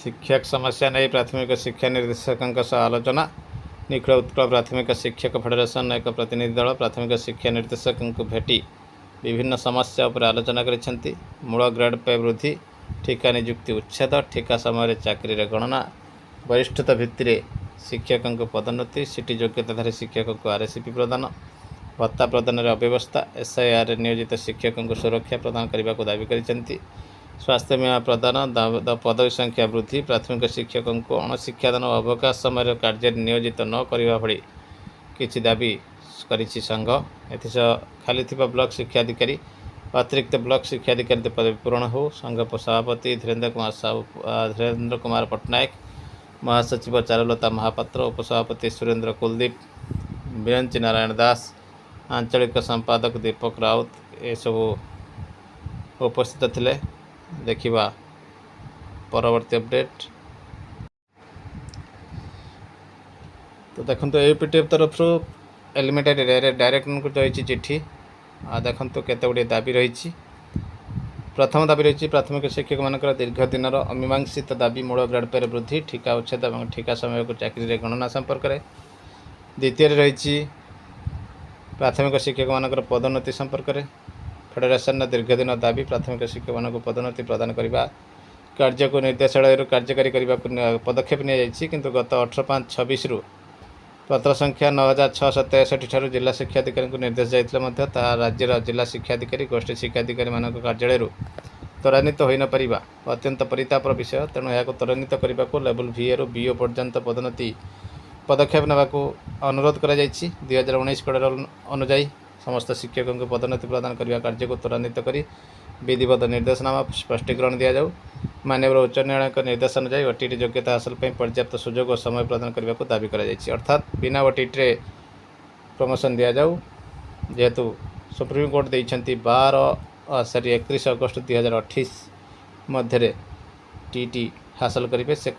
शिक्षक समस्या नहीं प्राथमिक शिक्षा निर्देशकों सह आलोचना। निखिल उत्कल प्राथमिक शिक्षक फेडरेशन एक प्रतिनिधि दल प्राथमिक शिक्षा निर्देशकों को भेटी विभिन्न समस्या उपर आलोचना करिसेंती। मूल ग्रेड पे वृद्धि, ठिका नियुक्ति उच्छेद, ठिका समय चाकरी गणना, वरिष्ठता भित्ति शिक्षकों को पदोन्नति, सिटी योग्यताधारी शिक्षकों को आरएसपी प्रदान, भत्ता प्रदान अव्यवस्था, एसआईआर नियोजित शिक्षकों को सुरक्षा प्रदान करने को दावी करिसेंती। स्वास्थ्य बीमा प्रदान, पदवी संख्या वृद्धि, प्राथमिक शिक्षकों को अणशिक्षादान और अवकाश समय कार्य नियोजित न करने भली किछि दाबी करिछि संघ। एथिसह खाली थिबा ब्लॉक शिक्षाधिकारी अतिरिक्त ब्लॉक शिक्षाधिकारी पदवी पूरण हो। संघ सभापति धीरेन्द्र कुमार पट्टनायक, महासचिव चारुलता महापात्र, उपसभापति सुरेंद्र कुलदीप, बिरंची नारायण दास, आंचलिक संपादक दीपक राउत ये सब उपस्थित थिले। देखिबा परवर्ती अपडेट। तो देखो यूपीटीएफ तरफ एलिमेंटरी डायरेक्टर को रही चिठी देखो केते गुड़े दाबी रही। प्रथम दाबी रही प्राथमिक शिक्षक मान दीर्घ दिन अमीमांसित दाबी मूल ग्रेड पे वृद्धि, ठिका उच्छेद और ठिका समय को चाकरी गणना संपर्क में। द्वितीय रही प्राथमिक शिक्षक मान पदोन्नति संपर्क में। फेडरेशन दीर्घ दिन दाबी प्राथमिक शिक्षक मान पदोन्नति प्रदान करने कार्य को निर्देशालय कार्यकारी करने को पदक्षेप नि किंतु गत 18/5/26 रु पत्र संख्या 9663 ठारू जिला शिक्षाधिकारी को निर्देश जाता राज्यर जिला शिक्षाधिकारी गोष्ठी शिक्षाधिकारी मान कार्यालय त्वरान्वित हो न पारिबा अत्यंत परितापर विषय। तेणु यह त्वरान्वित करने को लेवल VA रु BO पर्यंत पदोन्नति पदक्षेप नेबा अनुरोध करा 2019 कोड अनुଯାयी समस्त शिक्षकों को पदोन्नति प्रदान करने कार्य को त्वरान्वित कर विधिवत निर्देशनामा स्पष्टीकरण दि जाऊ। माननीय उच्च न्यायालय का निर्देश अनुसार OTT योग्यता हासिल पर्याप्त सुजोग और समय प्रदान करने को दाबी कर अर्थात बिना OTT रे प्रमोशन दि जाऊ। जेहेतु सुप्रीम कोर्ट देइछंती 31 अगस्त 2028 मध्य TT हासिल करेंगे से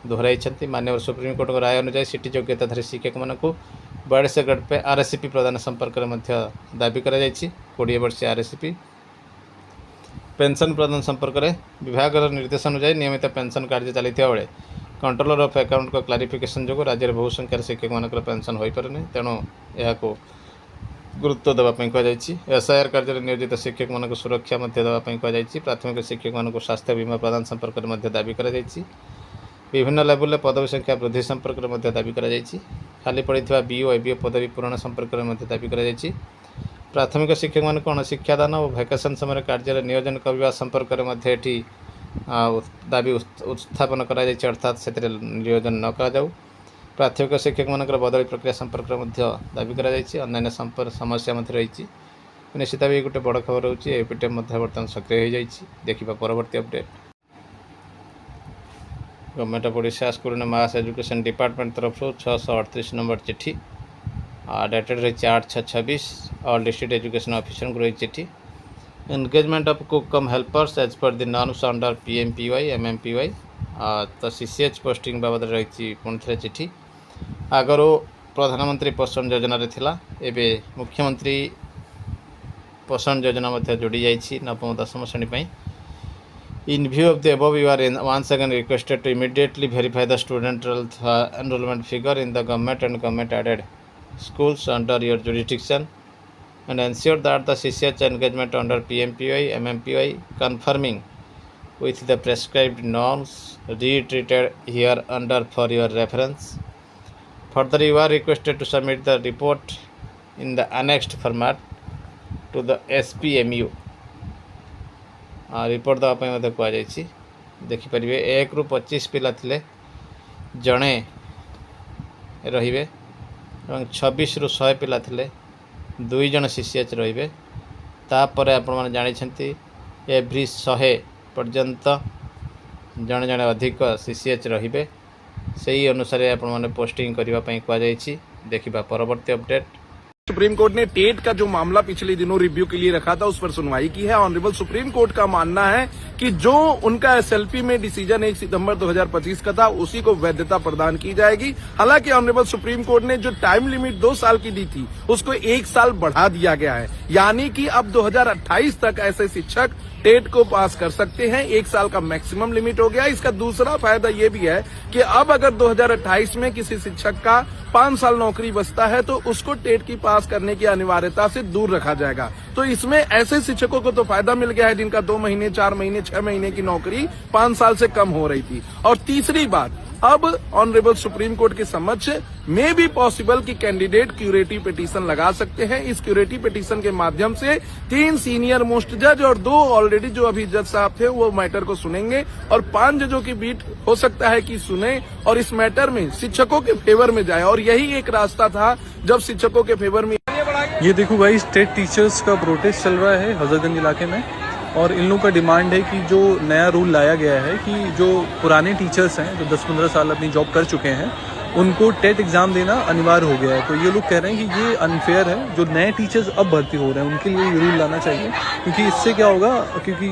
दोहराई। माननीय सुप्रीम कोर्ट राय अनुसार सिटी योग्यताधारी शिक्षक मान 42 ग्रेड पे आरएसपी प्रदान संपर्क में दाबी कर 20 वर्षीय आरएसपी पेंशन प्रदान संपर्क में विभाग निर्देश अनुसार नियमित पेंशन कार्य चलता बेले कंट्रोलर ऑफ अकाउंट को क्लारिफिकेशन जो राज्य में बहु संख्यार शिक्षक मान पेंशन हो पारे तेणु यह गुरुत्व देवाई कहुई। एसआईआर कार्य नियोजित शिक्षक मान सुरक्षा देवाई कहुई। प्राथमिक शिक्षक मान स्वास्थ्य बीमा प्रदान संपर्क में दाबी कर विभिन्न लेवल पदवी संख्या वृद्धि संपर्क में दाबी कर खाली पड़ा BO ABO पदवी पूरण संपर्क में दाबी कर प्राथमिक शिक्षक मान अणशिक्षादान और भैकेसन समय कार्य नियोजन करने संपर्क में दाबी उत्थापन कर अर्थात से नियोजन न कर प्राथमिक शिक्षक मान बदली प्रक्रिया संपर्क में दाबी कर अन्य समस्या रही। निश्चित भाव गोटे बड़ खबर होची यूपीटीएफ बर्तमान सक्रिय हो जाइए। देखिबा परवर्ती update. Government of Odisha school and mass education department तरफ 638 नंबर चिट्ठी डेटेड रही 8/6/26 ऑल डिस्ट्रिक्ट एजुकेशन ऑफिसर को रही चिट्ठी। Engagement of cook cum helpers as per the norms under PMPY MMPY तो CCH पोस्टिंग बाबद रही पुणी थे चिट्ठी। आगरू प्रधानमंत्री पोषण योजना रे थिला एबे मुख्यमंत्री पोषण योजना जोड़ी जाइए 9वीं और 10वीं श्रेणी। In view of the above, you are once again requested to immediately verify the student enrollment figure in the government and government-aided schools under your jurisdiction and ensure that the CCH engagement under PMPY, MMPY conforming with the prescribed norms reiterated here under for your reference. Further, you are requested to submit the report in the annexed format to the SPMU. Report देवाई कहुई। देखिपर 1 ରୁ 25 पिला थिले जड़े रे 26 ରୁ 100 पिला थिले 2 जन CCH रे तापर आपण जानी एव्री 100 पर्यंत जड़े जड़े अधिक CCH रे से अनुसार आपण पोस्टिंग करने कहुई। देखिबा परवर्ती अपडेट। सुप्रीम कोर्ट ने टेट का जो मामला पिछले दिनों रिव्यू के लिए रखा था उस पर सुनवाई की है। ऑनरेबल सुप्रीम कोर्ट का मानना है कि जो उनका SLP में डिसीजन 1 सितंबर 2025 का था उसी को वैधता प्रदान की जाएगी। हालांकि ऑनरेबल सुप्रीम कोर्ट ने जो टाइम लिमिट 2 साल की दी थी उसको 1 साल बढ़ा दिया गया है, यानी कि अब 2028 तक ऐसे शिक्षक टेट को पास कर सकते हैं। 1 साल का मैक्सिमम लिमिट हो गया। इसका दूसरा फायदा ये भी है कि अब अगर 2028 में किसी शिक्षक का 5 साल नौकरी बचता है तो उसको टेट की पास करने की अनिवार्यता से दूर रखा जाएगा। तो इसमें ऐसे शिक्षकों को तो फायदा मिल गया है जिनका 2 महीने, 4 महीने, 6 महीने की नौकरी 5 साल से कम हो रही थी। और तीसरी बात, अब ऑनरेबल सुप्रीम कोर्ट के समक्ष में भी पॉसिबल कि कैंडिडेट क्यूरेटिव पिटीशन लगा सकते हैं। इस क्यूरेटिव पिटीशन के माध्यम से 3 सीनियर मोस्ट जज और 2 ऑलरेडी जो अभी जज साहब थे वो मैटर को सुनेंगे और 5 जजों की बीट हो सकता है कि सुने और इस मैटर में शिक्षकों के फेवर में जाए। और यही एक रास्ता था जब शिक्षकों के फेवर में। ये देखो भाई, स्टेट टीचर्स का प्रोटेस्ट चल रहा है हजरतगंज इलाके में और इन लोगों का डिमांड है कि जो नया रूल लाया गया है कि जो पुराने टीचर्स हैं जो 10-15 साल अपनी जॉब कर चुके हैं उनको टेट एग्जाम देना अनिवार्य हो गया है। तो ये लोग कह रहे हैं कि ये अनफेयर है। जो नए टीचर्स अब भर्ती हो रहे हैं उनके लिए ये रूल लाना चाहिए, क्योंकि इससे क्या होगा, क्योंकि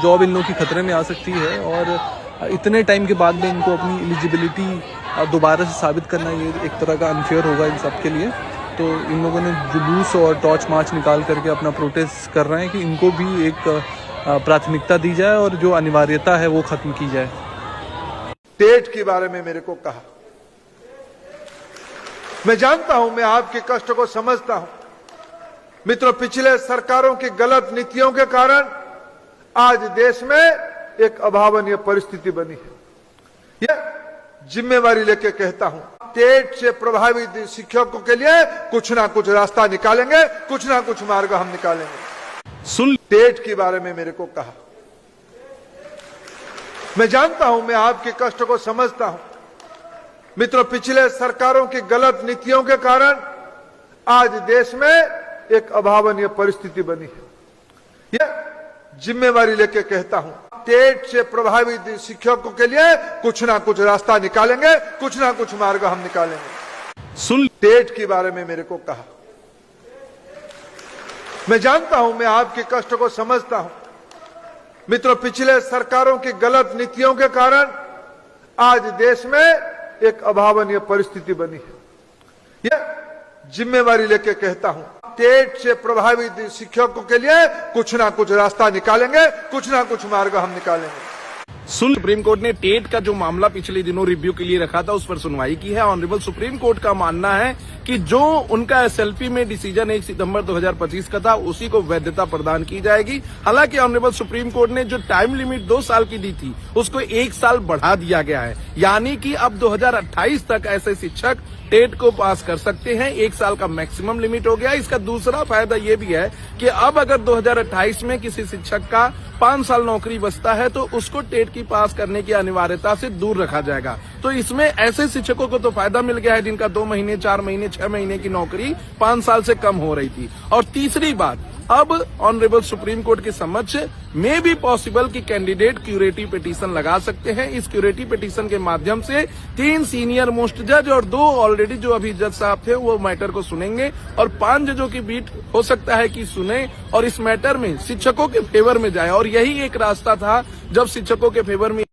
जॉब इन लोगों की खतरे में आ सकती है और इतने टाइम के बाद में इनको अपनी एलिजिबिलिटी दोबारा से साबित करना ये एक तरह का अनफेयर होगा इन सब के लिए। तो इन लोगों ने जुलूस और टॉर्च मार्च निकाल करके अपना प्रोटेस्ट कर रहे हैं कि इनको भी एक प्राथमिकता दी जाए और जो अनिवार्यता है वो खत्म की जाए। टेट के बारे में मेरे को कहा, मैं जानता हूं, मैं आपके कष्ट को समझता हूं। मित्रों, पिछले सरकारों की गलत नीतियों के कारण आज देश में एक अभावनीय परिस्थिति बनी है। यह जिम्मेवारी लेके कहता हूं, टेट से प्रभावित शिक्षकों के लिए कुछ ना कुछ रास्ता निकालेंगे, कुछ ना कुछ मार्ग हम निकालेंगे। सुन, टेट के बारे में मेरे को कहा, मैं जानता हूं, मैं आपके कष्ट को समझता हूं। मित्रों, पिछले सरकारों की गलत नीतियों के कारण आज देश में एक अभावनीय परिस्थिति बनी है। यह जिम्मेवारी लेके कहता हूं, टेट से प्रभावित शिक्षकों के लिए कुछ ना कुछ रास्ता निकालेंगे, कुछ ना कुछ मार्ग हम निकालेंगे। सुन, टेट के बारे में मेरे को कहा, मैं जानता हूं, मैं आपके कष्ट को समझता हूं। मित्रों, पिछले सरकारों की गलत नीतियों के कारण आज देश में एक अभावनीय परिस्थिति बनी है। यह जिम्मेवारी लेके कहता हूं, टेट से प्रभावित शिक्षकों के लिए कुछ ना कुछ रास्ता निकालेंगे, कुछ ना कुछ मार्ग हम निकालेंगे। सुप्रीम कोर्ट ने टेट का जो मामला पिछले दिनों रिव्यू के लिए रखा था उस पर सुनवाई की है। ऑनरेबल सुप्रीम कोर्ट का मानना है कि जो उनका एसएलपी में डिसीजन 1 सितंबर 2025 का था उसी को वैधता प्रदान की जाएगी। हालांकि ऑनरेबल सुप्रीम कोर्ट ने जो टाइम लिमिट 2 साल की दी थी उसको 1 साल बढ़ा दिया गया है, यानी कि अब 2028 तक ऐसे शिक्षक टेट को पास कर सकते हैं। 1 साल का मैक्सिमम लिमिट हो गया। इसका दूसरा फायदा ये भी है कि अब अगर 2028 में किसी शिक्षक का 5 साल नौकरी बचता है तो उसको टेट की पास करने की अनिवार्यता से दूर रखा जाएगा। तो इसमें ऐसे शिक्षकों को तो फायदा मिल गया है जिनका 2 महीने, 4 महीने, 6 महीने की नौकरी 5 साल से कम हो रही थी। और तीसरी बात, अब ऑनरेबल सुप्रीम कोर्ट के समक्ष में भी पॉसिबल कि कैंडिडेट क्यूरेटिव पिटीशन लगा सकते हैं। इस क्यूरेटिव पिटीशन के माध्यम से 3 सीनियर मोस्ट जज और 2 ऑलरेडी जो अभी जज साहब थे वो मैटर को सुनेंगे और 5 जजों की बीट हो सकता है कि सुने और इस मैटर में शिक्षकों के फेवर में जाए। और यही एक रास्ता था जब शिक्षकों के फेवर में